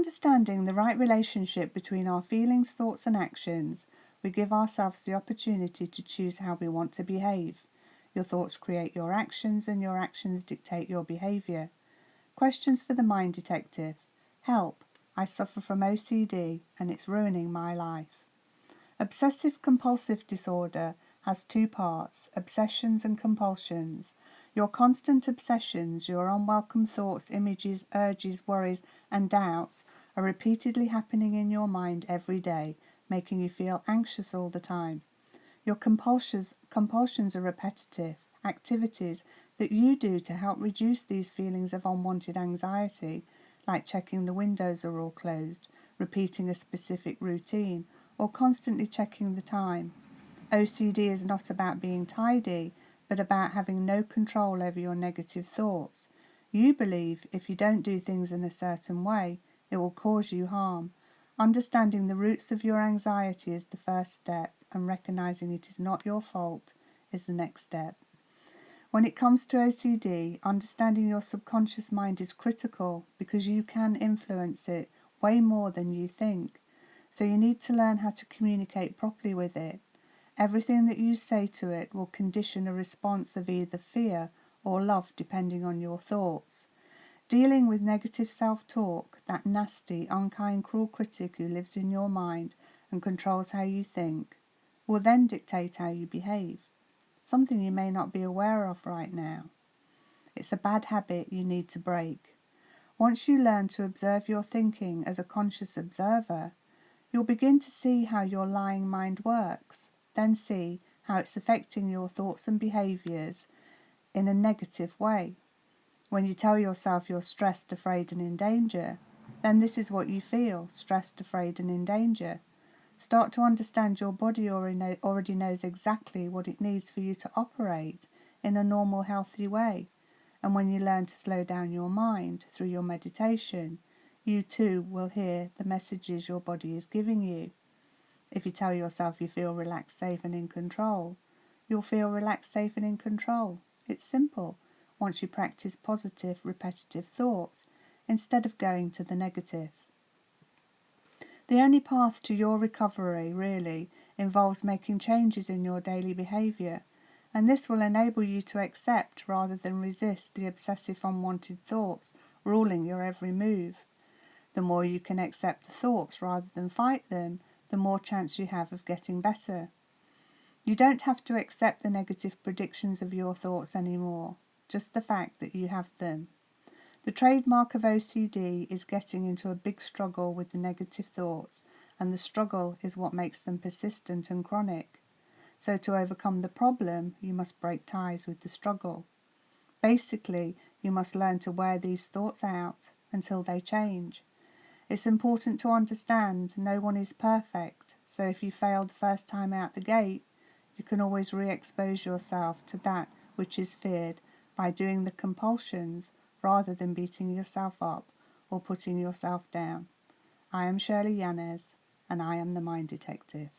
understanding the right relationship between our feelings, thoughts and actions, we give ourselves the opportunity to choose how we want to behave. Your thoughts create your actions and your actions dictate your behaviour. Questions for the mind detective. Help. I suffer from OCD and it's ruining my life. Obsessive compulsive disorder has two parts, obsessions and compulsions. Your constant obsessions, your unwelcome thoughts, images, urges, worries and doubts are repeatedly happening in your mind every day, making you feel anxious all the time. Your compulsions are repetitive activities that you do to help reduce these feelings of unwanted anxiety, like checking the windows are all closed, repeating a specific routine, or constantly checking the time. OCD is not about being tidy, but about having no control over your negative thoughts. You believe if you don't do things in a certain way, it will cause you harm. Understanding the roots of your anxiety is the first step, and recognizing it is not your fault is the next step. When it comes to OCD, understanding your subconscious mind is critical because you can influence it way more than you think. So you need to learn how to communicate properly with it. Everything that you say to it will condition a response of either fear or love depending on your thoughts. Dealing with negative self-talk, that nasty, unkind, cruel critic who lives in your mind and controls how you think, will then dictate how you behave, something you may not be aware of right now. It's a bad habit you need to break. Once you learn to observe your thinking as a conscious observer, you'll begin to see how your lying mind works, then see how it's affecting your thoughts and behaviours in a negative way. When you tell yourself you're stressed, afraid and in danger, then this is what you feel, stressed, afraid and in danger. Start to understand your body already knows exactly what it needs for you to operate in a normal, healthy way. And when you learn to slow down your mind through your meditation, you too will hear the messages your body is giving you. If you tell yourself you feel relaxed, safe and in control, you'll feel relaxed, safe and in control. It's simple once you practice positive, repetitive thoughts instead of going to the negative. The only path to your recovery really involves making changes in your daily behaviour, and this will enable you to accept rather than resist the obsessive unwanted thoughts ruling your every move. The more you can accept the thoughts rather than fight them, the more chance you have of getting better. You don't have to accept the negative predictions of your thoughts anymore, just the fact that you have them. The trademark of OCD is getting into a big struggle with the negative thoughts, and the struggle is what makes them persistent and chronic. So to overcome the problem, you must break ties with the struggle. Basically, you must learn to wear these thoughts out until they change. It's important to understand no one is perfect, so if you fail the first time out the gate, you can always re-expose yourself to that which is feared by doing the compulsions rather than beating yourself up or putting yourself down. I am Shirley Yanez, and I am the Mind Detective.